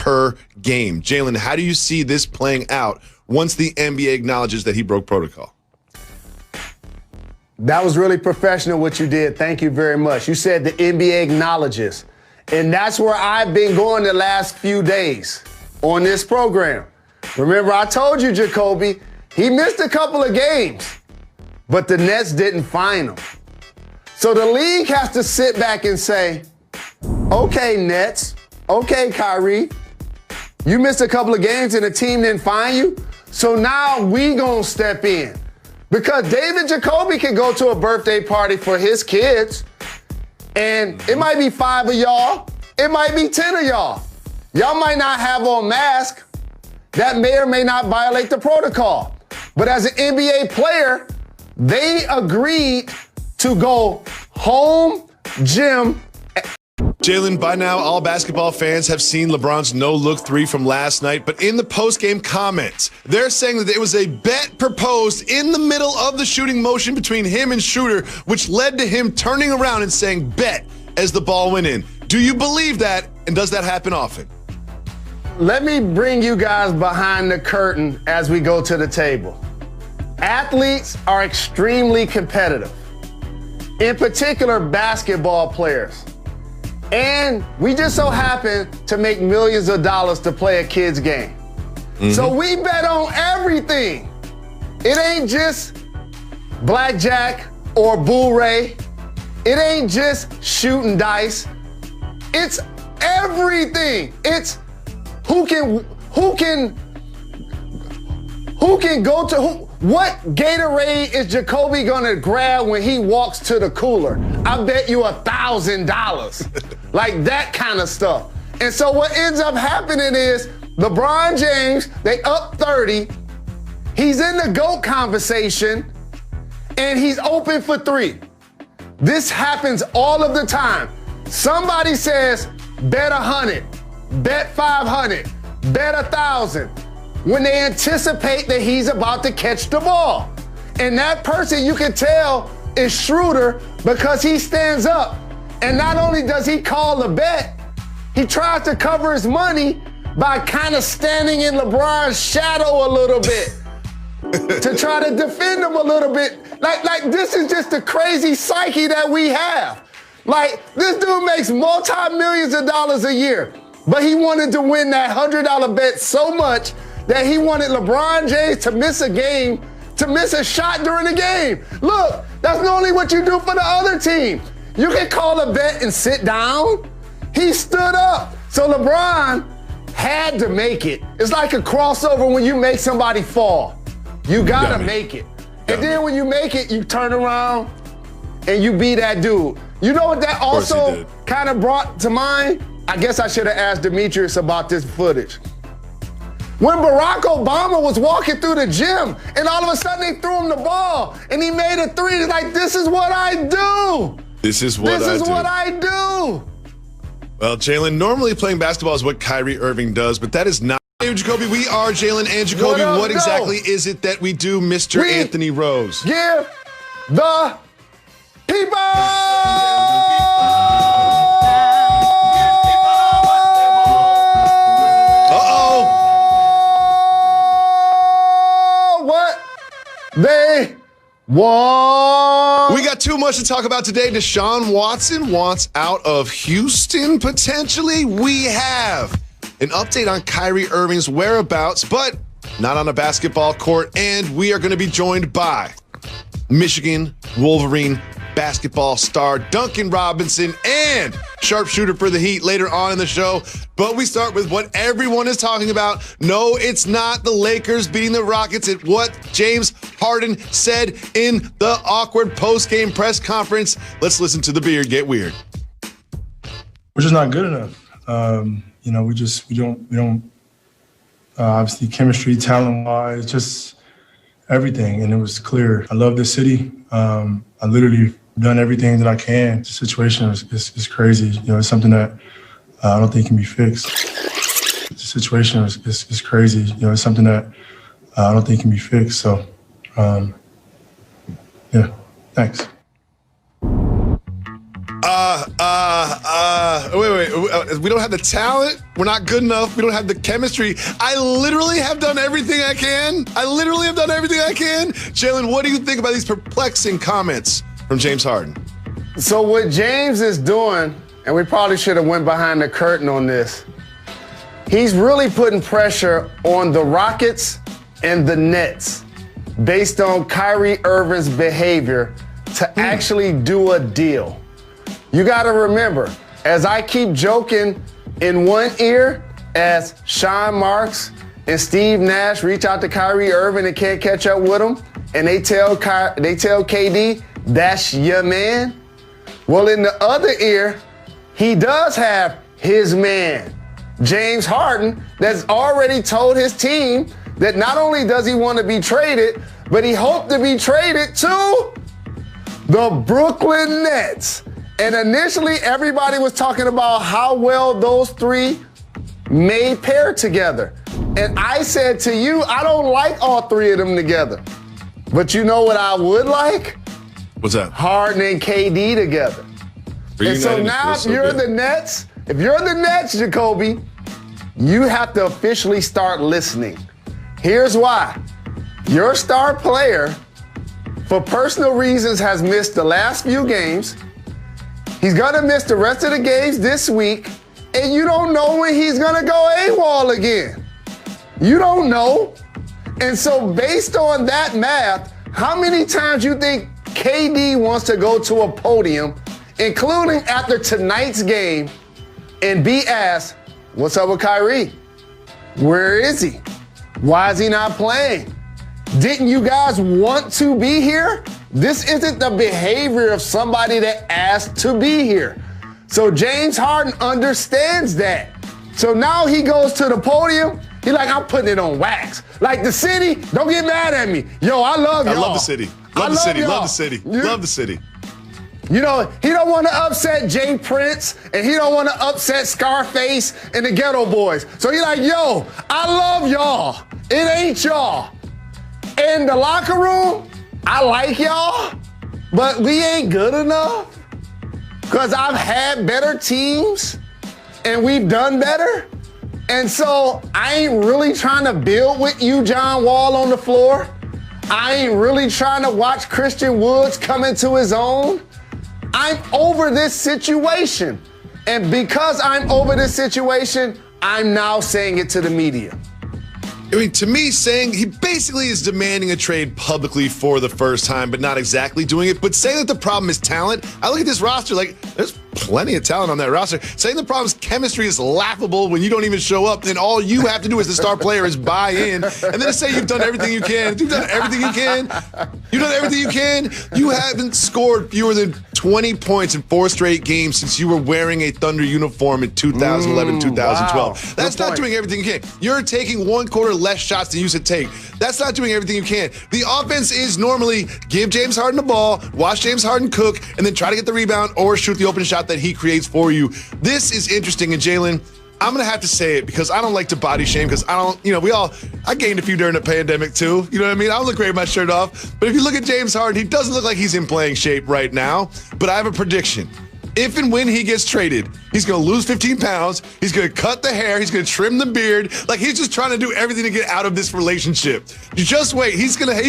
per game. Jalen, how do you see this playing out once the NBA acknowledges that he broke protocol? That was really professional what you did. Thank you very much. You said the NBA acknowledges. And that's where I've been going the last few days on this program. Remember, I told you, Jacoby, he missed a couple of games, but the Nets didn't fine him. So the league has to sit back and say, okay, Nets, okay, Kyrie, you missed a couple of games and the team didn't fine you, so now we gonna step in. Because David Jacoby can go to a birthday party for his kids, and it might be 5 of y'all, it might be 10 of y'all. Y'all might not have on masks. That may or may not violate the protocol. But as an NBA player, they agreed to go home, gym. Jalen, by now, all basketball fans have seen LeBron's no-look three from last night, but in the post-game comments, they're saying that it was a bet proposed in the middle of the shooting motion between him and Shooter, which led to him turning around and saying bet as the ball went in. Do you believe that, and does that happen often? Let me bring you guys behind the curtain as we go to the table. Athletes are extremely competitive, in particular basketball players. And we just so happen to make millions of dollars to play a kid's game. So we bet on everything. It ain't just blackjack or bull ray. It ain't just shooting dice. It's everything. It's who can go to what Gatorade is Jacoby gonna grab when he walks to the cooler? I bet you $1,000. Like that kind of stuff. And so what ends up happening is LeBron James, they up 30. He's in the GOAT conversation and he's open for three. This happens all of the time. Somebody says, bet 100, bet 500, bet 1,000. When they anticipate that he's about to catch the ball. And that person, you can tell, is Schroeder because he stands up. And not only does he call the bet, he tries to cover his money by kind of standing in LeBron's shadow a little bit to try to defend him a little bit. Like this is just the crazy psyche that we have. Like, this dude makes multi-millions of dollars a year, but he wanted to win that $100 bet so much that he wanted LeBron James to miss a game, to miss a shot during the game. Look, that's not only what you do for the other team. You can call a bet and sit down. He stood up. So LeBron had to make it. It's like a crossover when you make somebody fall. You gotta make it. And then when you make it, you turn around and you be that dude. You know what that also kind of brought to mind? I guess I should have asked Demetrius about this footage. When Barack Obama was walking through the gym and all of a sudden they threw him the ball and he made a three, he's like, this is what I do. This is what I do. Well, Jalen, normally playing basketball is what Kyrie Irving does, but that is not. Hey, Jacoby, we are Jalen and Jacoby. What exactly is it that we do, Mr. Anthony Rose? Give the people! They want. We got too much to talk about today. Deshaun Watson wants out of Houston, potentially. We have an update on Kyrie Irving's whereabouts, but not on a basketball court. And we are going to be joined by Michigan Wolverine basketball star Duncan Robinson and sharpshooter for the Heat later on in the show. But we start with what everyone is talking about. No, it's not the Lakers beating the Rockets. It's what James Harden said in the awkward post-game press conference. Let's listen to the beard get weird. We're just not good enough. We don't obviously chemistry, talent-wise, just everything. And it was clear. I love this city. I literally done everything that I can. The situation is crazy. It's something that I don't think can be fixed. The situation is crazy. It's something that I don't think can be fixed. So, thanks. Wait. We don't have the talent. We're not good enough. We don't have the chemistry. I literally have done everything I can. Jalen, what do you think about these perplexing comments from James Harden? So what James is doing, and we probably should have went behind the curtain on this, he's really putting pressure on the Rockets and the Nets based on Kyrie Irving's behavior to actually do a deal. You got to remember, as I keep joking in one ear, as Sean Marks and Steve Nash reach out to Kyrie Irving and can't catch up with him, and they tell KD, that's your man. Well, in the other ear, he does have his man, James Harden, that's already told his team that not only does he want to be traded, but he hoped to be traded to the Brooklyn Nets. And initially, everybody was talking about how well those three may pair together. And I said to you, I don't like all three of them together. But you know what I would like? What's that? Harden and KD together. And so now if you're the Nets, Jacoby, you have to officially start listening. Here's why. Your star player, for personal reasons, has missed the last few games. He's going to miss the rest of the games this week, and you don't know when he's going to go AWOL again. You don't know. And so based on that math, how many times you think KD wants to go to a podium, including after tonight's game, and be asked, what's up with Kyrie? Where is he? Why is he not playing? Didn't you guys want to be here? This isn't the behavior of somebody that asked to be here. So James Harden understands that. So now he goes to the podium. He's like, I'm putting it on wax. Like the city, don't get mad at me. Yo, I love y'all. I love the city. Love the city. You know, he don't want to upset Jay Prince, and he don't want to upset Scarface and the Ghetto Boys. So he's like, yo, I love y'all. It ain't y'all. In the locker room, I like y'all, but we ain't good enough. Because I've had better teams, and we've done better. And so I ain't really trying to build with you, John Wall, on the floor. I ain't really trying to watch Christian Woods come into his own. I'm over this situation. And because I'm over this situation, I'm now saying it to the media. I mean, to me, saying he basically is demanding a trade publicly for the first time, but not exactly doing it. But saying that the problem is talent, I look at this roster like there's plenty of talent on that roster. Saying the problem is chemistry is laughable when you don't even show up, then all you have to do as the star player is buy in. And then to say you've done everything you can. You've done everything you can. You've done everything you can. You haven't scored fewer than 20 points in 4 straight games since you were wearing a Thunder uniform in 2011, 2012. Wow. That's not doing everything you can. You're taking 1 quarter less shots than you used to take. That's not doing everything you can. The offense is normally give James Harden the ball, watch James Harden cook, and then try to get the rebound or shoot the open shot that he creates for you. This is interesting. And Jalen, I'm going to have to say it because I don't like to body shame because I don't, I gained a few during the pandemic too. You know what I mean? I don't look great with my shirt off. But if you look at James Harden, he doesn't look like he's in playing shape right now. But I have a prediction. If and when he gets traded, he's going to lose 15 pounds. He's going to cut the hair. He's going to trim the beard. Like he's just trying to do everything to get out of this relationship. You just wait. He's going to